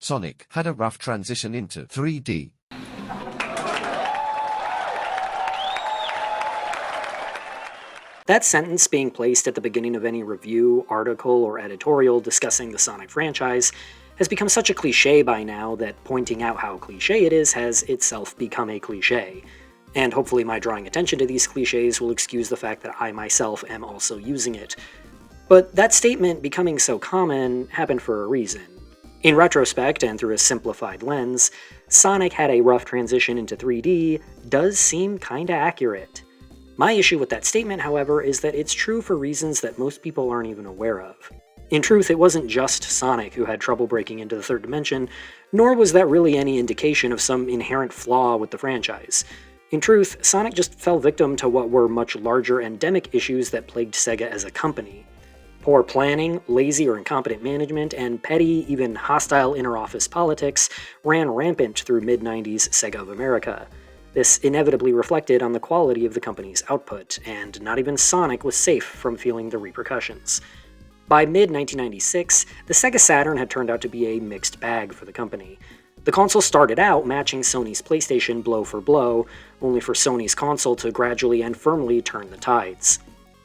Sonic had a rough transition into 3D. That sentence being placed at the beginning of any review, article, or editorial discussing the Sonic franchise has become such a cliché by now that pointing out how cliché it is has itself become a cliché. And hopefully my drawing attention to these clichés will excuse the fact that I myself am also using it. But that statement becoming so common happened for a reason. In retrospect, and through a simplified lens, Sonic had a rough transition into 3D does seem kinda accurate. My issue with that statement, however, is that it's true for reasons that most people aren't even aware of. In truth, it wasn't just Sonic who had trouble breaking into the third dimension, nor was that really any indication of some inherent flaw with the franchise. In truth, Sonic just fell victim to what were much larger endemic issues that plagued SEGA as a company. Poor planning, lazy or incompetent management, and petty, even hostile inter-office politics ran rampant through mid-90s SEGA of America. This inevitably reflected on the quality of the company's output, and not even Sonic was safe from feeling the repercussions. By mid-1996, the Sega Saturn had turned out to be a mixed bag for the company. The console started out matching Sony's PlayStation blow for blow, only for Sony's console to gradually and firmly turn the tides.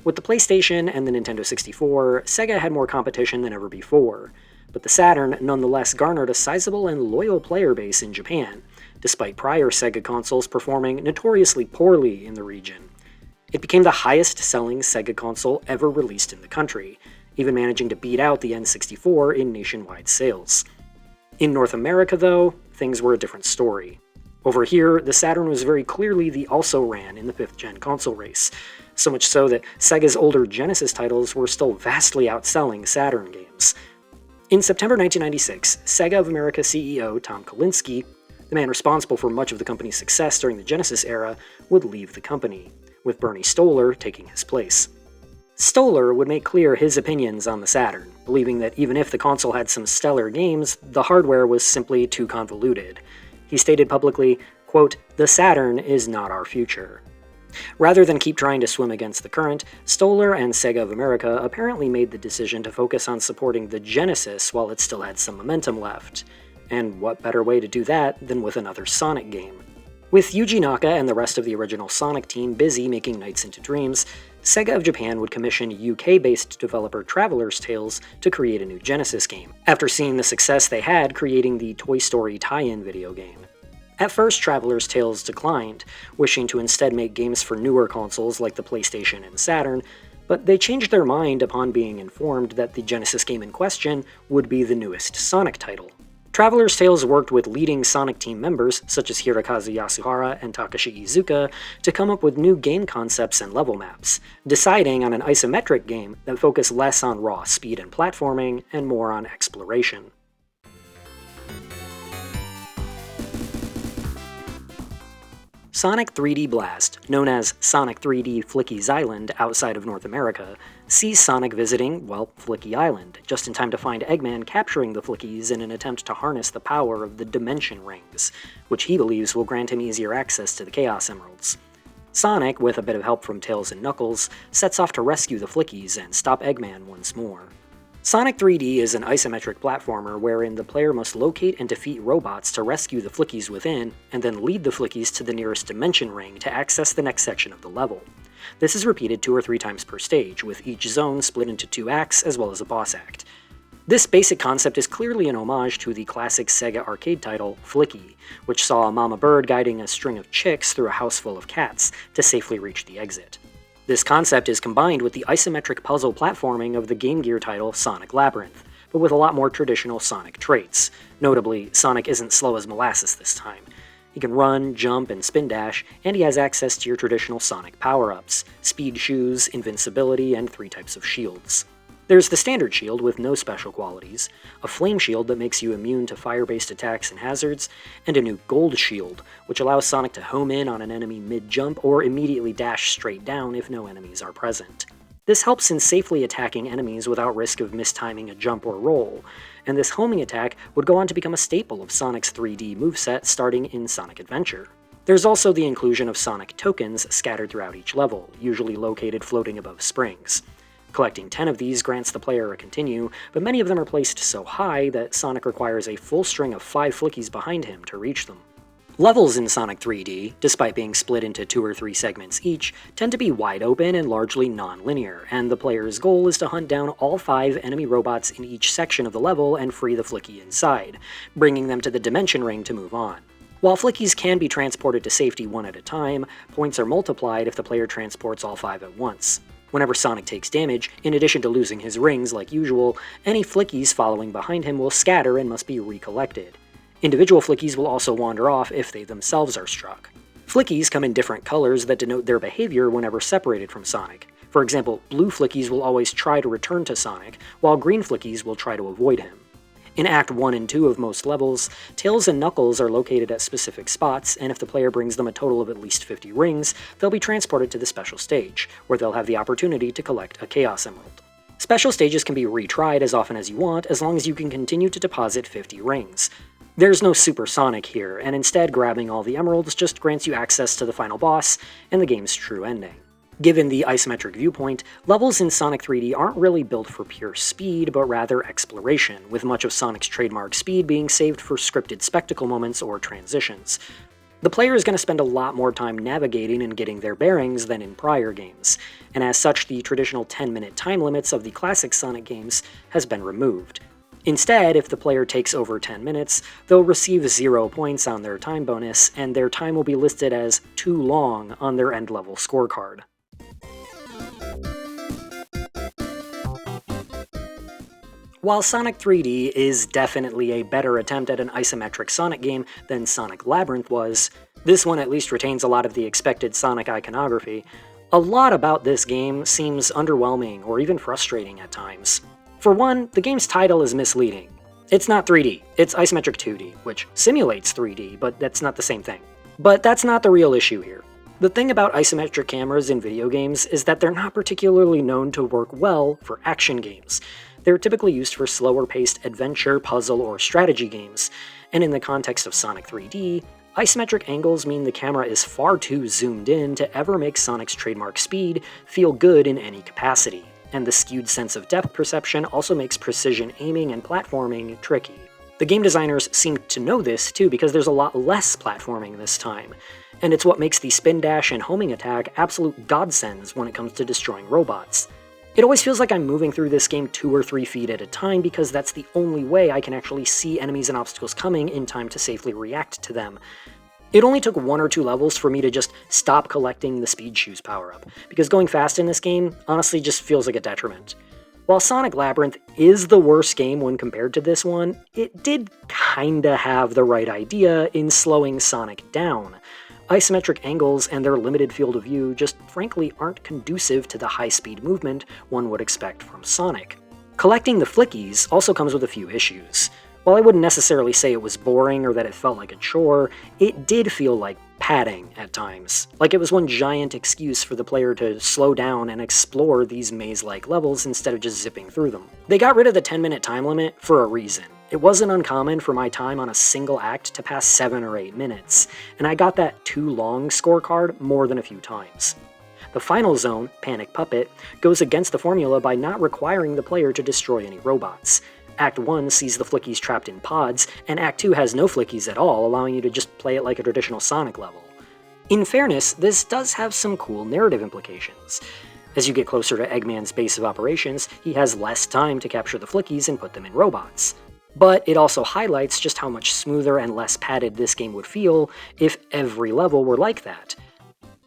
With the PlayStation and the Nintendo 64, Sega had more competition than ever before, but the Saturn nonetheless garnered a sizable and loyal player base in Japan, despite prior Sega consoles performing notoriously poorly in the region. It became the highest-selling Sega console ever released in the country, even managing to beat out the N64 in nationwide sales. In North America, though, things were a different story. Over here, the Saturn was very clearly the also-ran in the 5th-gen console race, so much so that Sega's older Genesis titles were still vastly outselling Saturn games. In September 1996, Sega of America CEO Tom Kalinske, the man responsible for much of the company's success during the Genesis era, would leave the company, with Bernie Stolar taking his place. Stolar would make clear his opinions on the Saturn, believing that even if the console had some stellar games, the hardware was simply too convoluted. He stated publicly, quote, "The Saturn is not our future." Rather than keep trying to swim against the current, Stolar and Sega of America apparently made the decision to focus on supporting the Genesis while it still had some momentum left. And what better way to do that than with another Sonic game? With Yuji Naka and the rest of the original Sonic team busy making Nights into Dreams, Sega of Japan would commission UK-based developer Traveller's Tales to create a new Genesis game, after seeing the success they had creating the Toy Story tie-in video game. At first, Traveller's Tales declined, wishing to instead make games for newer consoles like the PlayStation and Saturn, but they changed their mind upon being informed that the Genesis game in question would be the newest Sonic title. Traveller's Tales worked with leading Sonic team members, such as Hirokazu Yasuhara and Takashi Iizuka, to come up with new game concepts and level maps, deciding on an isometric game that focused less on raw speed and platforming, and more on exploration. Sonic 3D Blast, known as Sonic 3D Flickies Island outside of North America, sees Sonic visiting, well, Flicky Island, just in time to find Eggman capturing the Flickies in an attempt to harness the power of the Dimension Rings, which he believes will grant him easier access to the Chaos Emeralds. Sonic, with a bit of help from Tails and Knuckles, sets off to rescue the Flickies and stop Eggman once more. Sonic 3D is an isometric platformer wherein the player must locate and defeat robots to rescue the Flickies within, and then lead the Flickies to the nearest Dimension Ring to access the next section of the level. This is repeated 2 or 3 times per stage, with each zone split into 2 acts as well as a boss act. This basic concept is clearly an homage to the classic Sega arcade title, Flicky, which saw a mama bird guiding a string of chicks through a house full of cats to safely reach the exit. This concept is combined with the isometric puzzle platforming of the Game Gear title Sonic Labyrinth, but with a lot more traditional Sonic traits. Notably, Sonic isn't slow as molasses this time. He can run, jump, and spin dash, and he has access to your traditional Sonic power-ups, speed shoes, invincibility, and 3 types of shields. There's the standard shield with no special qualities, a flame shield that makes you immune to fire-based attacks and hazards, and a new gold shield, which allows Sonic to home in on an enemy mid-jump or immediately dash straight down if no enemies are present. This helps in safely attacking enemies without risk of mistiming a jump or roll, and this homing attack would go on to become a staple of Sonic's 3D moveset starting in Sonic Adventure. There's also the inclusion of Sonic tokens scattered throughout each level, usually located floating above springs. Collecting 10 of these grants the player a continue, but many of them are placed so high that Sonic requires a full string of 5 Flickies behind him to reach them. Levels in Sonic 3D, despite being split into 2 or 3 segments each, tend to be wide open and largely non-linear, and the player's goal is to hunt down all 5 enemy robots in each section of the level and free the Flickie inside, bringing them to the Dimension Ring to move on. While Flickies can be transported to safety one at a time, points are multiplied if the player transports all 5 at once. Whenever Sonic takes damage, in addition to losing his rings like usual, any Flickies following behind him will scatter and must be recollected. Individual Flickies will also wander off if they themselves are struck. Flickies come in different colors that denote their behavior whenever separated from Sonic. For example, blue Flickies will always try to return to Sonic, while green Flickies will try to avoid him. In Act 1 and 2 of most levels, Tails and Knuckles are located at specific spots, and if the player brings them a total of at least 50 rings, they'll be transported to the special stage, where they'll have the opportunity to collect a Chaos Emerald. Special stages can be retried as often as you want, as long as you can continue to deposit 50 rings. There's no Super Sonic here, and instead grabbing all the emeralds just grants you access to the final boss and the game's true ending. Given the isometric viewpoint, levels in Sonic 3D aren't really built for pure speed, but rather exploration, with much of Sonic's trademark speed being saved for scripted spectacle moments or transitions. The player is going to spend a lot more time navigating and getting their bearings than in prior games, and as such the traditional 10-minute time limits of the classic Sonic games has been removed. Instead, if the player takes over 10 minutes, they'll receive 0 points on their time bonus, and their time will be listed as too long on their end-level scorecard. While Sonic 3D is definitely a better attempt at an isometric Sonic game than Sonic Labyrinth was, this one at least retains a lot of the expected Sonic iconography. A lot about this game seems underwhelming or even frustrating at times. For one, the game's title is misleading. It's not 3D, it's isometric 2D, which simulates 3D, but that's not the same thing. But that's not the real issue here. The thing about isometric cameras in video games is that they're not particularly known to work well for action games. They're typically used for slower-paced adventure, puzzle, or strategy games, and in the context of Sonic 3D, isometric angles mean the camera is far too zoomed in to ever make Sonic's trademark speed feel good in any capacity. And the skewed sense of depth perception also makes precision aiming and platforming tricky. The game designers seem to know this too, because there's a lot less platforming this time, and it's what makes the spin dash and homing attack absolute godsends when it comes to destroying robots. It always feels like I'm moving through this game 2 or 3 feet at a time because that's the only way I can actually see enemies and obstacles coming in time to safely react to them. It only took 1 or 2 levels for me to just stop collecting the Speed Shoes power-up, because going fast in this game honestly just feels like a detriment. While Sonic Labyrinth is the worst game when compared to this one, it did kinda have the right idea in slowing Sonic down. Isometric angles and their limited field of view just frankly aren't conducive to the high-speed movement one would expect from Sonic. Collecting the Flickies also comes with a few issues. While I wouldn't necessarily say it was boring or that it felt like a chore, it did feel like padding at times. Like it was one giant excuse for the player to slow down and explore these maze-like levels instead of just zipping through them. They got rid of the 10-minute time limit for a reason. It wasn't uncommon for my time on a single act to pass 7 or 8 minutes, and I got that too long scorecard more than a few times. The final zone, Panic Puppet, goes against the formula by not requiring the player to destroy any robots. Act 1 sees the Flickies trapped in pods, and Act 2 has no Flickies at all, allowing you to just play it like a traditional Sonic level. In fairness, this does have some cool narrative implications. As you get closer to Eggman's base of operations, he has less time to capture the Flickies and put them in robots. But it also highlights just how much smoother and less padded this game would feel if every level were like that.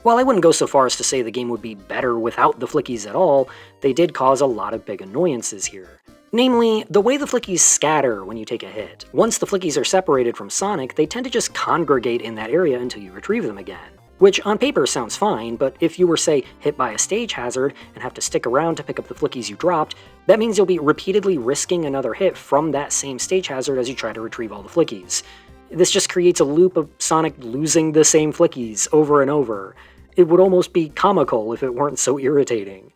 While I wouldn't go so far as to say the game would be better without the Flickies at all, they did cause a lot of big annoyances here. Namely, the way the Flickies scatter when you take a hit. Once the Flickies are separated from Sonic, they tend to just congregate in that area until you retrieve them again. Which on paper sounds fine, but if you were, say, hit by a stage hazard and have to stick around to pick up the Flickies you dropped, that means you'll be repeatedly risking another hit from that same stage hazard as you try to retrieve all the Flickies. This just creates a loop of Sonic losing the same Flickies over and over. It would almost be comical if it weren't so irritating.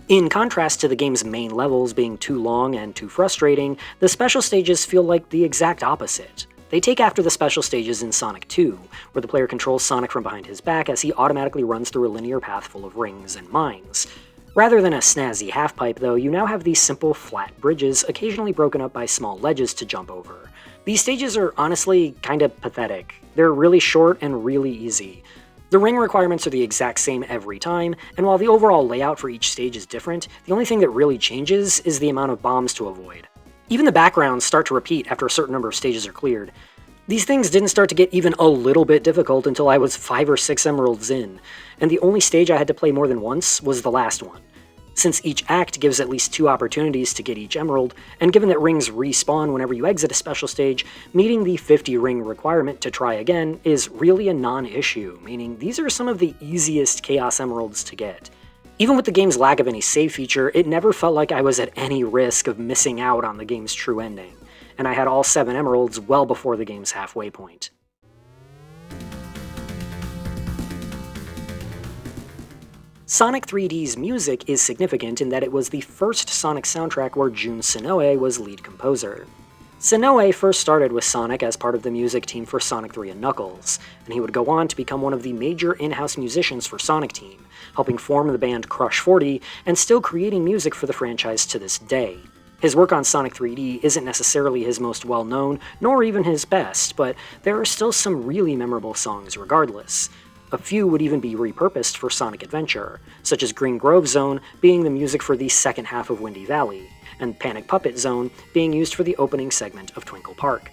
In contrast to the game's main levels being too long and too frustrating, the special stages feel like the exact opposite. They take after the special stages in Sonic 2, where the player controls Sonic from behind his back as he automatically runs through a linear path full of rings and mines. Rather than a snazzy half-pipe though, you now have these simple flat bridges, occasionally broken up by small ledges to jump over. These stages are honestly kinda pathetic. They're really short and really easy. The ring requirements are the exact same every time, and while the overall layout for each stage is different, the only thing that really changes is the amount of bombs to avoid. Even the backgrounds start to repeat after a certain number of stages are cleared. These things didn't start to get even a little bit difficult until I was 5 or 6 emeralds in, and the only stage I had to play more than once was the last one. Since each act gives at least 2 opportunities to get each emerald, and given that rings respawn whenever you exit a special stage, meeting the 50 ring requirement to try again is really a non-issue, meaning these are some of the easiest Chaos Emeralds to get. Even with the game's lack of any save feature, it never felt like I was at any risk of missing out on the game's true ending, and I had all 7 emeralds well before the game's halfway point. Sonic 3D's music is significant in that it was the first Sonic soundtrack where Jun Senoue was lead composer. Senoue first started with Sonic as part of the music team for Sonic 3 and Knuckles, and he would go on to become one of the major in-house musicians for Sonic Team, helping form the band Crush 40 and still creating music for the franchise to this day. His work on Sonic 3D isn't necessarily his most well-known, nor even his best, but there are still some really memorable songs regardless. A few would even be repurposed for Sonic Adventure, such as Green Grove Zone being the music for the second half of Windy Valley, and Panic Puppet Zone being used for the opening segment of Twinkle Park.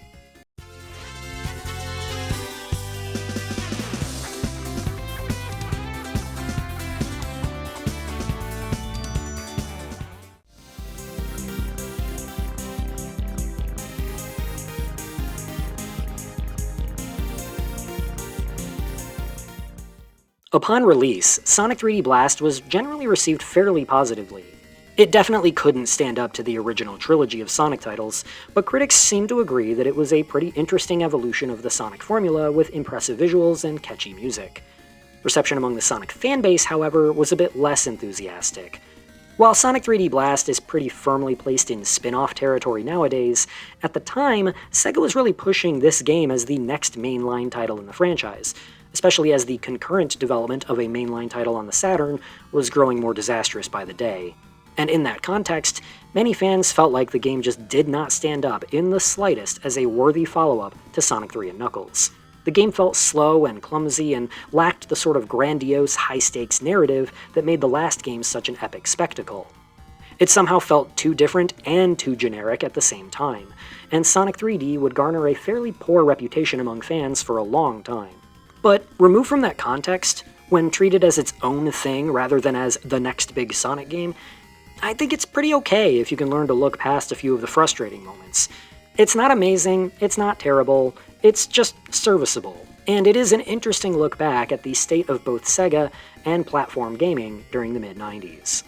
Upon release, Sonic 3D Blast was generally received fairly positively. It definitely couldn't stand up to the original trilogy of Sonic titles, but critics seem to agree that it was a pretty interesting evolution of the Sonic formula with impressive visuals and catchy music. Reception among the Sonic fanbase, however, was a bit less enthusiastic. While Sonic 3D Blast is pretty firmly placed in spin-off territory nowadays, at the time, SEGA was really pushing this game as the next mainline title in the franchise, especially as the concurrent development of a mainline title on the Saturn was growing more disastrous by the day. And in that context, many fans felt like the game just did not stand up in the slightest as a worthy follow-up to Sonic 3 and Knuckles. The game felt slow and clumsy and lacked the sort of grandiose, high-stakes narrative that made the last game such an epic spectacle. It somehow felt too different and too generic at the same time, and Sonic 3D would garner a fairly poor reputation among fans for a long time. But removed from that context, when treated as its own thing rather than as the next big Sonic game, I think it's pretty okay if you can learn to look past a few of the frustrating moments. It's not amazing, it's not terrible, it's just serviceable, and it is an interesting look back at the state of both SEGA and platform gaming during the mid-90s.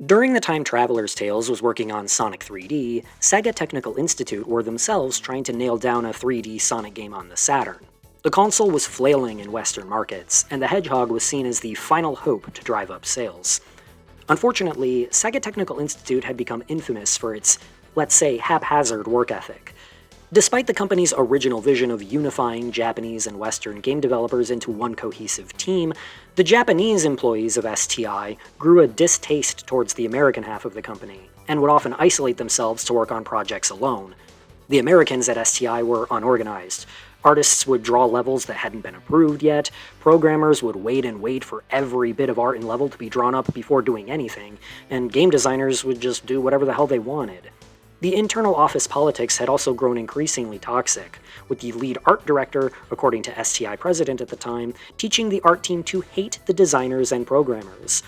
During the time Traveler's Tales was working on Sonic 3D, SEGA Technical Institute were themselves trying to nail down a 3D Sonic game on the Saturn. The console was flailing in Western markets, and the Hedgehog was seen as the final hope to drive up sales. Unfortunately, SEGA Technical Institute had become infamous for its, let's say, haphazard work ethic. Despite the company's original vision of unifying Japanese and Western game developers into one cohesive team, the Japanese employees of STI grew a distaste towards the American half of the company, and would often isolate themselves to work on projects alone. The Americans at STI were unorganized. Artists would draw levels that hadn't been approved yet, programmers would wait and wait for every bit of art and level to be drawn up before doing anything, and game designers would just do whatever the hell they wanted. The internal office politics had also grown increasingly toxic, with the lead art director, according to STI president at the time, teaching the art team to hate the designers and programmers.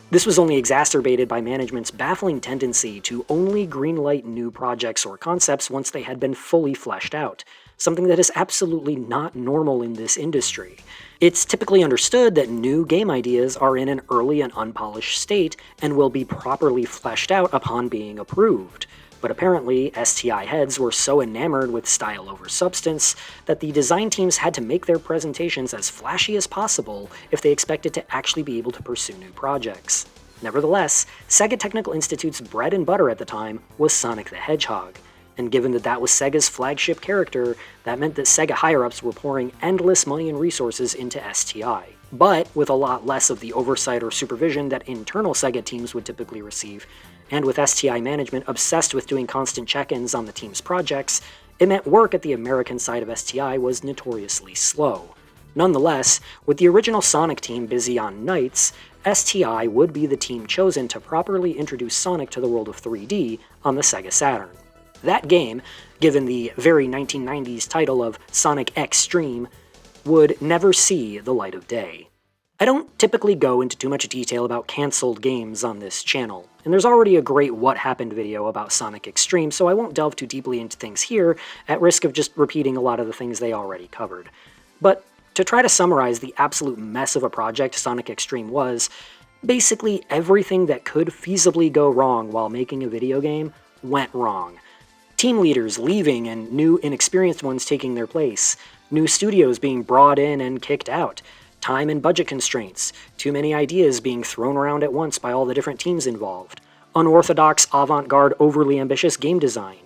This was only exacerbated by management's baffling tendency to only greenlight new projects or concepts once they had been fully fleshed out, something that is absolutely not normal in this industry. It's typically understood that new game ideas are in an early and unpolished state and will be properly fleshed out upon being approved. But apparently, STI heads were so enamored with style over substance that the design teams had to make their presentations as flashy as possible if they expected to actually be able to pursue new projects. Nevertheless, SEGA Technical Institute's bread and butter at the time was Sonic the Hedgehog. And given that that was Sega's flagship character, that meant that Sega higher-ups were pouring endless money and resources into STI. But with a lot less of the oversight or supervision that internal Sega teams would typically receive, and with STI management obsessed with doing constant check-ins on the team's projects, it meant work at the American side of STI was notoriously slow. Nonetheless, with the original Sonic team busy on Knights, STI would be the team chosen to properly introduce Sonic to the world of 3D on the Sega Saturn. That game, given the very 1990s title of Sonic X-treme, would never see the light of day. I don't typically go into too much detail about cancelled games on this channel, and there's already a great What Happened video about Sonic X-treme, so I won't delve too deeply into things here, at risk of just repeating a lot of the things they already covered. But to try to summarize the absolute mess of a project Sonic X-treme was, basically everything that could feasibly go wrong while making a video game went wrong. Team leaders leaving and new inexperienced ones taking their place, new studios being brought in and kicked out, time and budget constraints, too many ideas being thrown around at once by all the different teams involved, unorthodox, avant-garde, overly ambitious game design,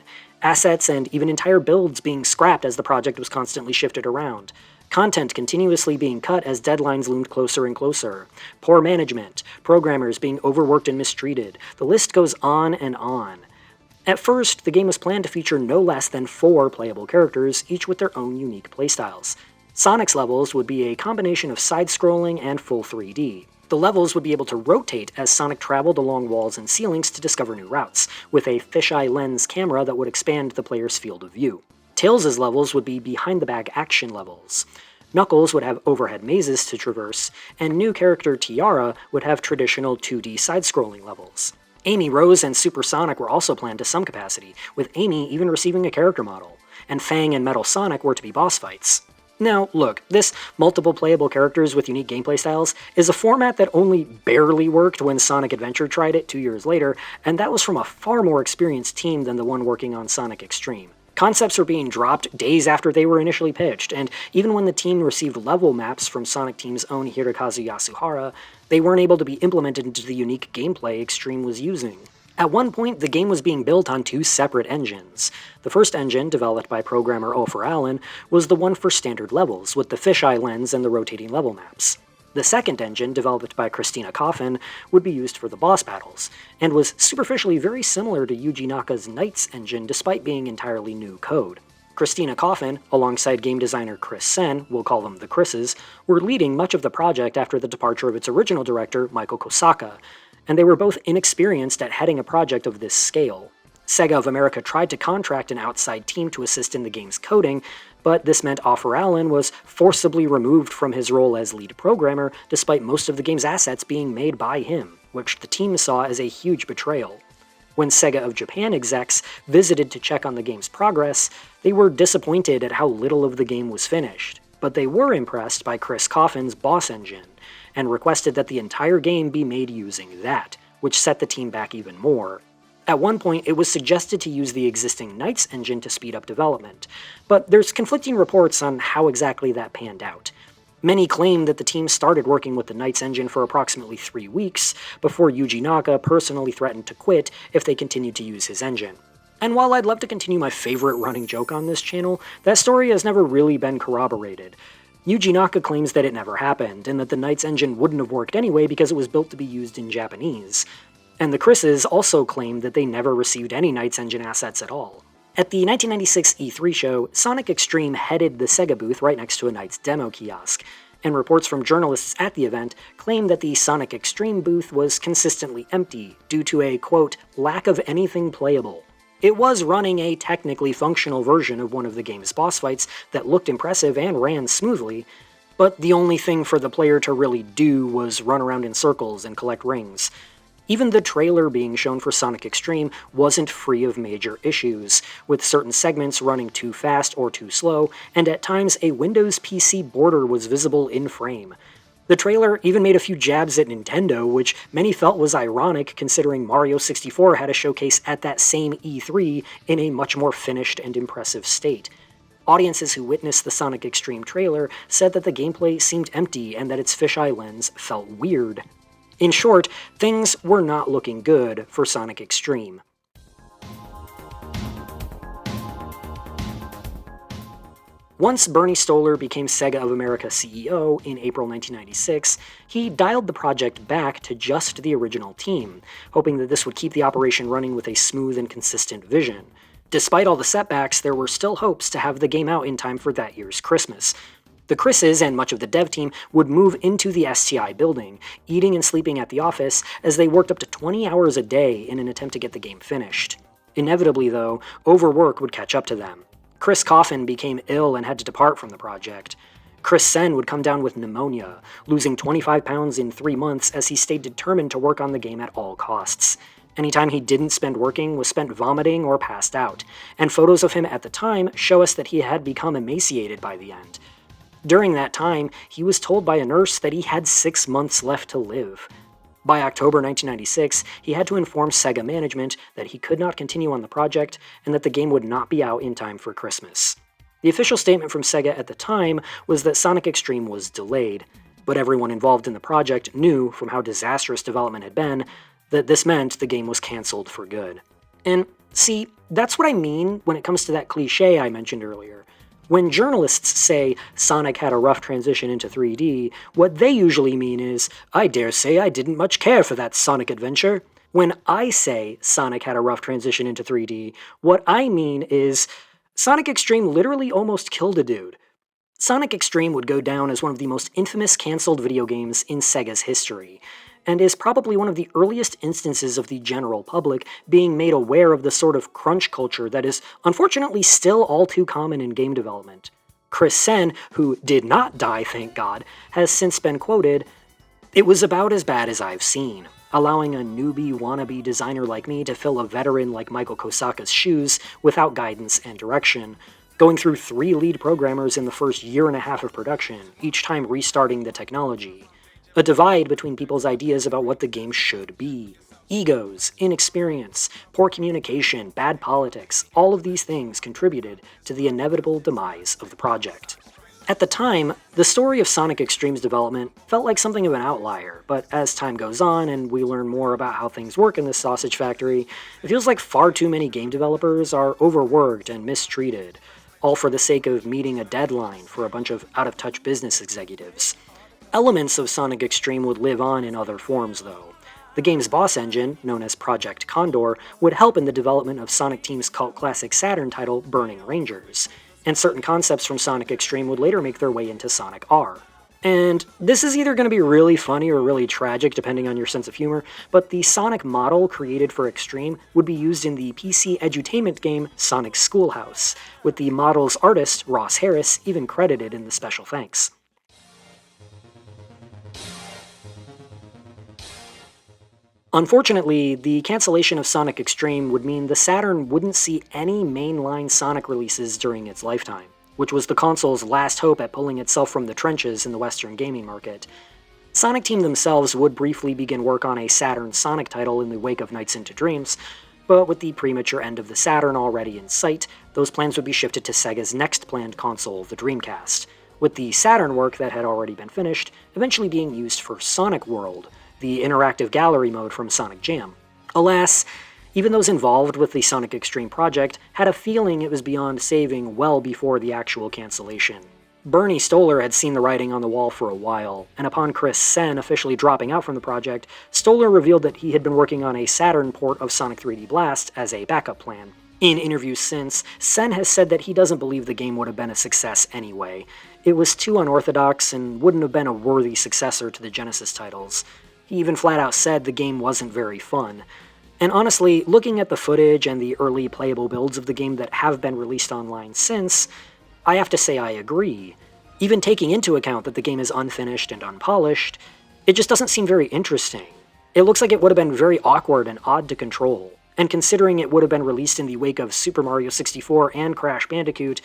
assets and even entire builds being scrapped as the project was constantly shifted around, content continuously being cut as deadlines loomed closer and closer, poor management, programmers being overworked and mistreated, the list goes on and on. At first, the game was planned to feature no less than 4 playable characters, each with their own unique playstyles. Sonic's levels would be a combination of side-scrolling and full 3D. The levels would be able to rotate as Sonic traveled along walls and ceilings to discover new routes, with a fisheye lens camera that would expand the player's field of view. Tails' levels would be behind-the-back action levels. Knuckles would have overhead mazes to traverse, and new character Tiara would have traditional 2D side-scrolling levels. Amy, Rose, and Super Sonic were also planned to some capacity, with Amy even receiving a character model, and Fang and Metal Sonic were to be boss fights. Now, look, this multiple playable characters with unique gameplay styles is a format that only barely worked when Sonic Adventure tried it 2 years later, and that was from a far more experienced team than the one working on Sonic X-treme. Concepts were being dropped days after they were initially pitched, and even when the team received level maps from Sonic Team's own Hirokazu Yasuhara, they weren't able to be implemented into the unique gameplay X-treme was using. At one point, the game was being built on 2 separate engines. The first engine, developed by programmer Ofer Allen, was the one for standard levels, with the fisheye lens and the rotating level maps. The second engine, developed by Christina Coffin, would be used for the boss battles, and was superficially very similar to Yuji Naka's Knights engine despite being entirely new code. Christina Coffin, alongside game designer Chris Sen, we'll call them the Chris's, were leading much of the project after the departure of its original director, Michael Kosaka, and they were both inexperienced at heading a project of this scale. Sega of America tried to contract an outside team to assist in the game's coding, but this meant Ofer Allen was forcibly removed from his role as lead programmer, despite most of the game's assets being made by him, which the team saw as a huge betrayal. When Sega of Japan execs visited to check on the game's progress, they were disappointed at how little of the game was finished, but they were impressed by Chris Coffin's boss engine, and requested that the entire game be made using that, which set the team back even more. At one point, it was suggested to use the existing Knights engine to speed up development, but there's conflicting reports on how exactly that panned out. Many claim that the team started working with the Knights engine for approximately 3 weeks, before Yuji Naka personally threatened to quit if they continued to use his engine. And while I'd love to continue my favorite running joke on this channel, that story has never really been corroborated. Yuji Naka claims that it never happened, and that the Knights engine wouldn't have worked anyway because it was built to be used in Japanese. And the Chris's also claim that they never received any Knights engine assets at all. At the 1996 E3 show, Sonic X-treme headed the Sega booth right next to a Knights demo kiosk, and reports from journalists at the event claim that the Sonic X-treme booth was consistently empty due to a, quote, lack of anything playable. It was running a technically functional version of one of the game's boss fights that looked impressive and ran smoothly, but the only thing for the player to really do was run around in circles and collect rings. Even the trailer being shown for Sonic X-treme wasn't free of major issues, with certain segments running too fast or too slow, and at times a Windows PC border was visible in frame. The trailer even made a few jabs at Nintendo, which many felt was ironic considering Mario 64 had a showcase at that same E3 in a much more finished and impressive state. Audiences who witnessed the Sonic X-treme trailer said that the gameplay seemed empty and that its fisheye lens felt weird. In short, things were not looking good for Sonic X-treme. Once Bernie Stolar became Sega of America CEO in April 1996, he dialed the project back to just the original team, hoping that this would keep the operation running with a smooth and consistent vision. Despite all the setbacks, there were still hopes to have the game out in time for that year's Christmas. The Chris's and much of the dev team would move into the STI building, eating and sleeping at the office as they worked up to 20 hours a day in an attempt to get the game finished. Inevitably, though, overwork would catch up to them. Chris Coffin became ill and had to depart from the project. Chris Sen would come down with pneumonia, losing 25 pounds in 3 months as he stayed determined to work on the game at all costs. Any time he didn't spend working was spent vomiting or passed out, and photos of him at the time show us that he had become emaciated by the end. During that time, he was told by a nurse that he had 6 months left to live. By October 1996, he had to inform Sega management that he could not continue on the project and that the game would not be out in time for Christmas. The official statement from Sega at the time was that Sonic X-treme was delayed, but everyone involved in the project knew from how disastrous development had been that this meant the game was cancelled for good. And see, that's what I mean when it comes to that cliche I mentioned earlier. When journalists say Sonic had a rough transition into 3D, what they usually mean is, I dare say I didn't much care for that Sonic adventure. When I say Sonic had a rough transition into 3D, what I mean is, Sonic X-treme literally almost killed a dude. Sonic X-treme would go down as one of the most infamous cancelled video games in Sega's history, and is probably one of the earliest instances of the general public being made aware of the sort of crunch culture that is unfortunately still all too common in game development. Chris Sen, who did not die, thank God, has since been quoted, "It was about as bad as I've seen, allowing a newbie wannabe designer like me to fill a veteran like Michael Kosaka's shoes without guidance and direction, going through 3 lead programmers in the first year and a half of production, each time restarting the technology. A divide between people's ideas about what the game should be. Egos, inexperience, poor communication, bad politics, all of these things contributed to the inevitable demise of the project." At the time, the story of Sonic X-treme's development felt like something of an outlier, but as time goes on and we learn more about how things work in this sausage factory, it feels like far too many game developers are overworked and mistreated, all for the sake of meeting a deadline for a bunch of out-of-touch business executives. Elements of Sonic X-treme would live on in other forms, though. The game's boss engine, known as Project Condor, would help in the development of Sonic Team's cult classic Saturn title Burning Rangers, and certain concepts from Sonic X-treme would later make their way into Sonic R. And this is either going to be really funny or really tragic, depending on your sense of humor, but the Sonic model created for X-treme would be used in the PC edutainment game Sonic Schoolhouse, with the model's artist, Ross Harris, even credited in the special thanks. Unfortunately, the cancellation of Sonic X-treme would mean the Saturn wouldn't see any mainline Sonic releases during its lifetime, which was the console's last hope at pulling itself from the trenches in the Western gaming market. Sonic Team themselves would briefly begin work on a Saturn Sonic title in the wake of Nights into Dreams, but with the premature end of the Saturn already in sight, those plans would be shifted to Sega's next planned console, the Dreamcast, with the Saturn work that had already been finished eventually being used for Sonic World, the interactive gallery mode from Sonic Jam. Alas, even those involved with the Sonic X-treme project had a feeling it was beyond saving well before the actual cancellation. Bernie Stolar had seen the writing on the wall for a while, and upon Chris Sen officially dropping out from the project, Stolar revealed that he had been working on a Saturn port of Sonic 3D Blast as a backup plan. In interviews since, Sen has said that he doesn't believe the game would have been a success anyway. It was too unorthodox and wouldn't have been a worthy successor to the Genesis titles. He even flat out said the game wasn't very fun. And honestly, looking at the footage and the early playable builds of the game that have been released online since, I have to say I agree. Even taking into account that the game is unfinished and unpolished, it just doesn't seem very interesting. It looks like it would have been very awkward and odd to control, and considering it would have been released in the wake of Super Mario 64 and Crash Bandicoot,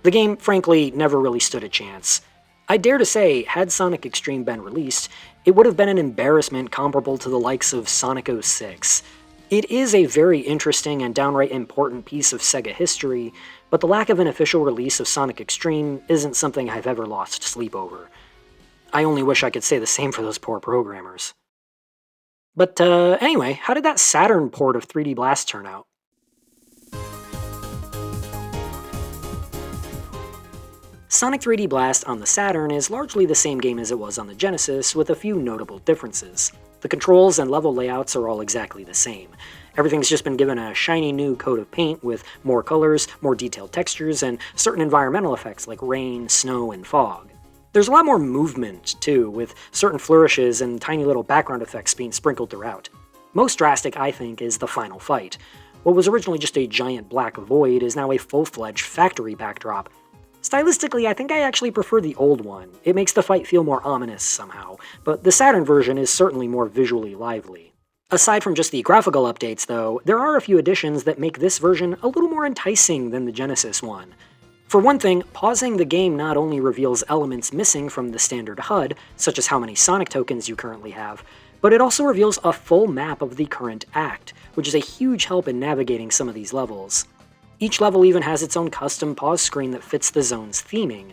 the game frankly never really stood a chance. I dare to say, had Sonic X-treme been released, it would have been an embarrassment comparable to the likes of Sonic 06. It is a very interesting and downright important piece of Sega history, but the lack of an official release of Sonic X-treme isn't something I've ever lost sleep over. I only wish I could say the same for those poor programmers. But anyway, how did that Saturn port of 3D Blast turn out? Sonic 3D Blast on the Saturn is largely the same game as it was on the Genesis, with a few notable differences. The controls and level layouts are all exactly the same. Everything's just been given a shiny new coat of paint with more colors, more detailed textures, and certain environmental effects like rain, snow, and fog. There's a lot more movement, too, with certain flourishes and tiny little background effects being sprinkled throughout. Most drastic, I think, is the final fight. What was originally just a giant black void is now a full-fledged factory backdrop. Stylistically, I think I actually prefer the old one. It makes the fight feel more ominous somehow, but the Saturn version is certainly more visually lively. Aside from just the graphical updates, though, there are a few additions that make this version a little more enticing than the Genesis one. For one thing, pausing the game not only reveals elements missing from the standard HUD, such as how many Sonic tokens you currently have, but it also reveals a full map of the current act, which is a huge help in navigating some of these levels. Each level even has its own custom pause screen that fits the zone's theming.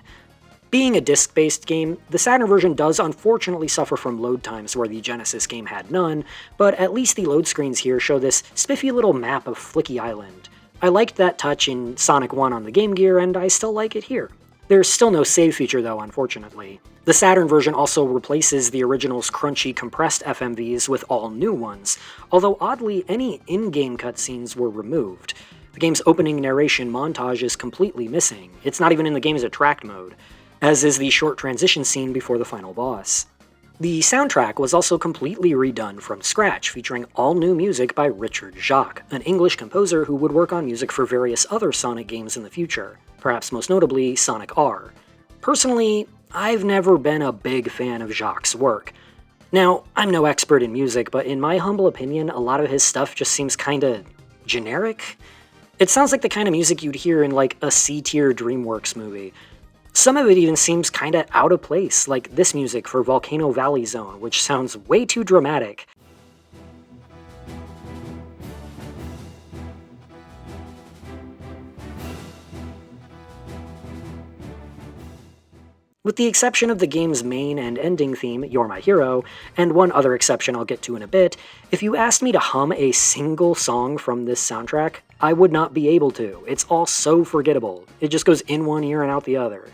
Being a disc-based game, the Saturn version does unfortunately suffer from load times where the Genesis game had none, but at least the load screens here show this spiffy little map of Flicky Island. I liked that touch in Sonic 1 on the Game Gear, and I still like it here. There's still no save feature though, unfortunately. The Saturn version also replaces the original's crunchy compressed FMVs with all new ones, although oddly any in-game cutscenes were removed. The game's opening narration montage is completely missing. It's not even in the game's attract mode, as is the short transition scene before the final boss. The soundtrack was also completely redone from scratch, featuring all new music by Richard Jacques, an English composer who would work on music for various other Sonic games in the future, perhaps most notably Sonic R. Personally, I've never been a big fan of Jacques' work. Now, I'm no expert in music, but in my humble opinion, a lot of his stuff just seems kinda generic. It sounds like the kind of music you'd hear in like a C-tier DreamWorks movie. Some of it even seems kinda out of place, like this music for Volcano Valley Zone, which sounds way too dramatic. With the exception of the game's main and ending theme, You're My Hero, and one other exception I'll get to in a bit, if you asked me to hum a single song from this soundtrack, I would not be able to. It's all so forgettable. It just goes in one ear and out the other.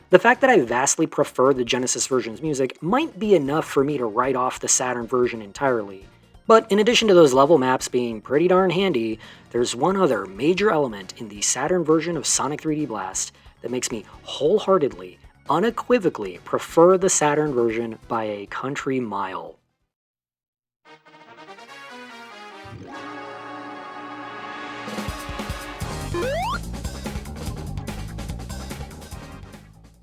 The fact that I vastly prefer the Genesis version's music might be enough for me to write off the Saturn version entirely. But in addition to those level maps being pretty darn handy, there's one other major element in the Saturn version of Sonic 3D Blast that makes me wholeheartedly, unequivocally prefer the Saturn version by a country mile.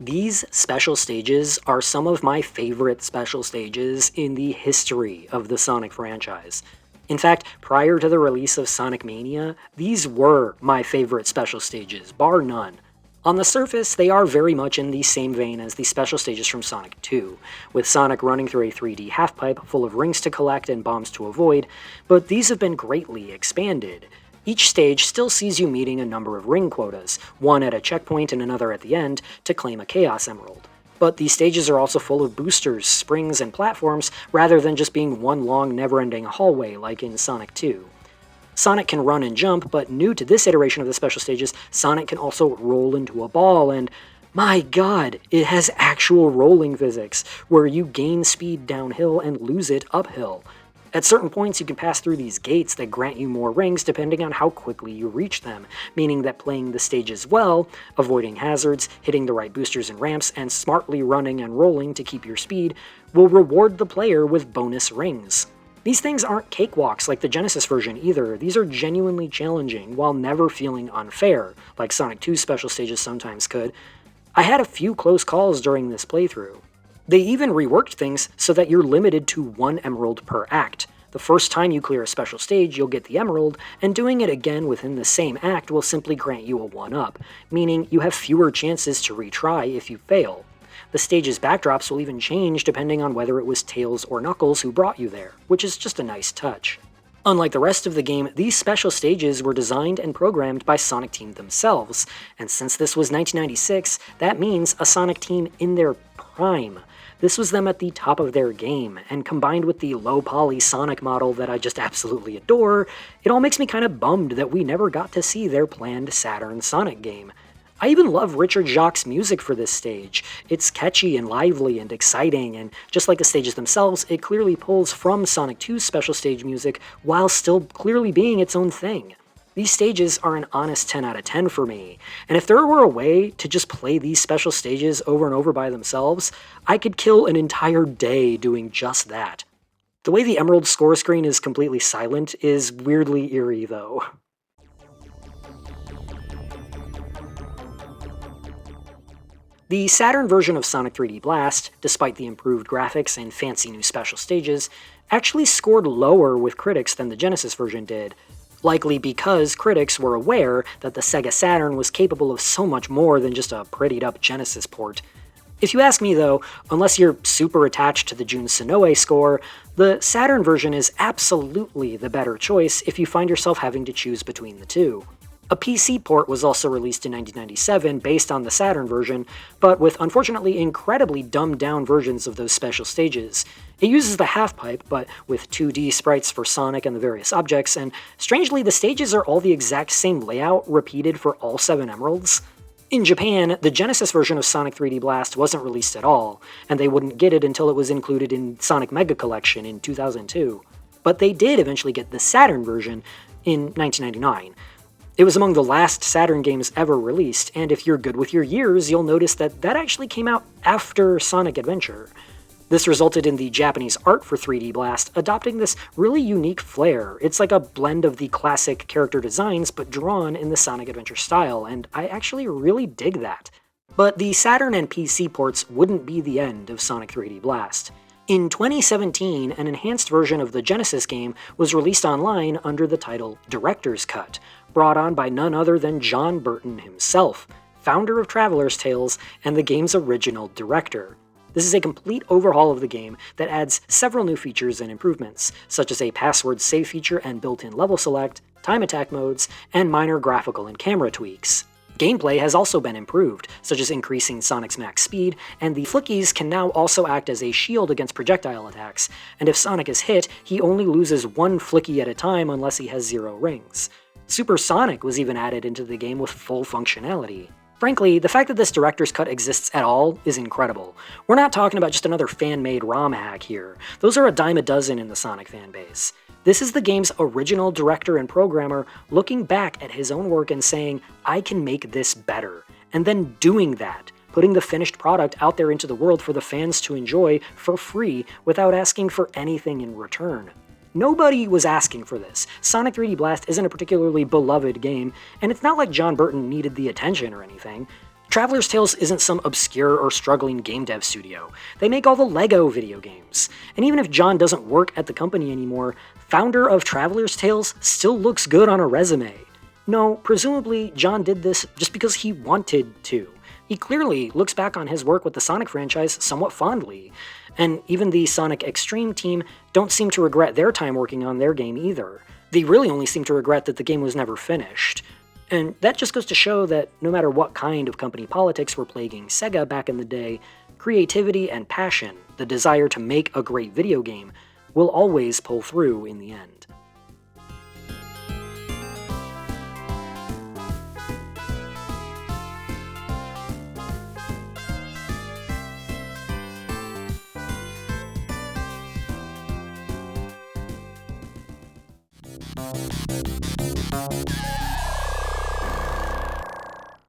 These special stages are some of my favorite special stages in the history of the Sonic franchise. In fact, prior to the release of Sonic Mania, these were my favorite special stages, bar none. On the surface, they are very much in the same vein as the special stages from Sonic 2, with Sonic running through a 3D half-pipe full of rings to collect and bombs to avoid, but these have been greatly expanded. Each stage still sees you meeting a number of ring quotas, one at a checkpoint and another at the end, to claim a Chaos Emerald. But these stages are also full of boosters, springs, and platforms, rather than just being one long, never-ending hallway like in Sonic 2. Sonic can run and jump, but new to this iteration of the special stages, Sonic can also roll into a ball, and my god, it has actual rolling physics, where you gain speed downhill and lose it uphill. At certain points, you can pass through these gates that grant you more rings depending on how quickly you reach them, meaning that playing the stages well, avoiding hazards, hitting the right boosters and ramps, and smartly running and rolling to keep your speed, will reward the player with bonus rings. These things aren't cakewalks like the Genesis version either, these are genuinely challenging while never feeling unfair, like Sonic 2's special stages sometimes could. I had a few close calls during this playthrough. They even reworked things so that you're limited to 1 emerald per act. The first time you clear a special stage, you'll get the emerald, and doing it again within the same act will simply grant you a 1-up, meaning you have fewer chances to retry if you fail. The stage's backdrops will even change depending on whether it was Tails or Knuckles who brought you there, which is just a nice touch. Unlike the rest of the game, these special stages were designed and programmed by Sonic Team themselves, and since this was 1996, that means a Sonic Team in their prime. This was them at the top of their game, and combined with the low-poly Sonic model that I just absolutely adore, it all makes me kinda bummed that we never got to see their planned Saturn Sonic game. I even love Richard Jacques' music for this stage. It's catchy and lively and exciting, and just like the stages themselves, it clearly pulls from Sonic 2's special stage music while still clearly being its own thing. These stages are an honest 10 out of 10 for me, and if there were a way to just play these special stages over and over by themselves, I could kill an entire day doing just that. The way the Emerald score screen is completely silent is weirdly eerie, though. The Saturn version of Sonic 3D Blast, despite the improved graphics and fancy new special stages, actually scored lower with critics than the Genesis version did, likely because critics were aware that the Sega Saturn was capable of so much more than just a prettied-up Genesis port. If you ask me though, unless you're super attached to the Jun Sonoe score, the Saturn version is absolutely the better choice if you find yourself having to choose between the two. A PC port was also released in 1997 based on the Saturn version, but with unfortunately incredibly dumbed-down versions of those special stages. It uses the half-pipe, but with 2D sprites for Sonic and the various objects, and strangely the stages are all the exact same layout repeated for all 7 Emeralds. In Japan, the Genesis version of Sonic 3D Blast wasn't released at all, and they wouldn't get it until it was included in Sonic Mega Collection in 2002. But they did eventually get the Saturn version in 1999. It was among the last Saturn games ever released, and if you're good with your years, you'll notice that that actually came out after Sonic Adventure. This resulted in the Japanese art for 3D Blast adopting this really unique flair. It's like a blend of the classic character designs, but drawn in the Sonic Adventure style, and I actually really dig that. But the Saturn and PC ports wouldn't be the end of Sonic 3D Blast. In 2017, an enhanced version of the Genesis game was released online under the title Director's Cut, brought on by none other than John Burton himself, founder of Traveler's Tales and the game's original director. This is a complete overhaul of the game that adds several new features and improvements, such as a password save feature and built-in level select, time attack modes, and minor graphical and camera tweaks. Gameplay has also been improved, such as increasing Sonic's max speed, and the Flickies can now also act as a shield against projectile attacks, and if Sonic is hit, he only loses 1 Flickie at a time unless he has 0 rings. Super Sonic was even added into the game with full functionality. Frankly, the fact that this director's cut exists at all is incredible. We're not talking about just another fan-made ROM hack here. Those are a dime a dozen in the Sonic fanbase. This is the game's original director and programmer looking back at his own work and saying, I can make this better, and then doing that, putting the finished product out there into the world for the fans to enjoy for free without asking for anything in return. Nobody was asking for this. Sonic 3D Blast isn't a particularly beloved game, and it's not like John Burton needed the attention or anything. Traveler's Tales isn't some obscure or struggling game dev studio. They make all the LEGO video games. And even if John doesn't work at the company anymore, founder of Traveler's Tales still looks good on a resume. No, presumably John did this just because he wanted to. He clearly looks back on his work with the Sonic franchise somewhat fondly, and even the Sonic X-treme team don't seem to regret their time working on their game either. They really only seem to regret that the game was never finished. And that just goes to show that no matter what kind of company politics were plaguing Sega back in the day, creativity and passion, the desire to make a great video game, will always pull through in the end.